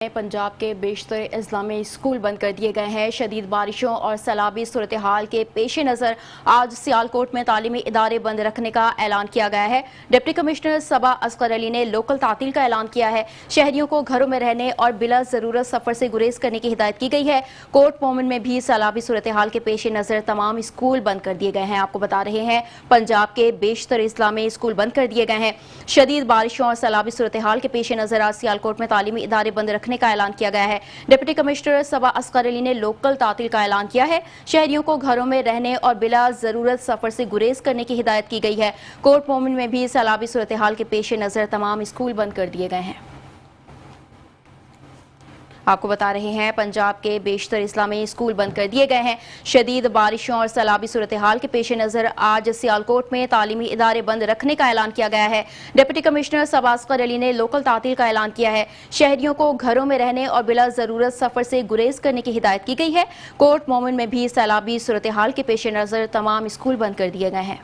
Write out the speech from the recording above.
पंजाब के बेशतर अजला में स्कूल बंद कर दिए गए हैं। शदीद बारिशों और सैलाबी सूरत हाल के पेश नज़र आज सियालकोट में तालीमी इदारे बंद रखने का ऐलान किया गया है। डिप्टी कमिश्नर सबा असगर अली ने लोकल तातील का ऐलान किया है। शहरियों को घरों में रहने और बिला ज़रूरत सफ़र से गुरेज करने की हिदायत की गई है। कोट मोमिन में भी सैलाबी सूरत हाल के पेश नज़र तमाम स्कूल बंद कर दिए गए हैं। आपको बता रहे हैं पंजाब के बेशतर अजला में स्कूल बंद कर दिए गए हैं। शदीद बारिशों और सैलाबी सूरत हाल के पेश नज़र आज सियालकोट में तालीमी इदारे बंद रखने का ऐलान किया गया है। डिप्टी कमिश्नर सबा असगर अली ने लोकल तातील का ऐलान किया है। शहरियों को घरों में रहने और बिला जरूरत सफर से गुरेज करने की हिदायत की गई है। कोट मोमिन में भी सैलाबी सूरत हाल के पेश नजर तमाम स्कूल बंद कर दिए गए हैं। आपको बता रहे हैं पंजाब के बेशतर अजला में स्कूल बंद कर दिए गए हैं। शदीद बारिशों और सैलाबी सूरत हाल के पेश नज़र आज सियालकोट में तालीमी इदारे बंद रखने का ऐलान किया गया है। डिप्टी कमिश्नर सबा असगर अली ने लोकल तातील का ऐलान किया है। शहरियों को घरों में रहने और बिला ज़रूरत सफ़र से गुरेज करने की हिदायत की गई है। कोट मोमिन में भी सैलाबी सूरत हाल के पेश नज़र तमाम स्कूल बंद कर दिए गए हैं।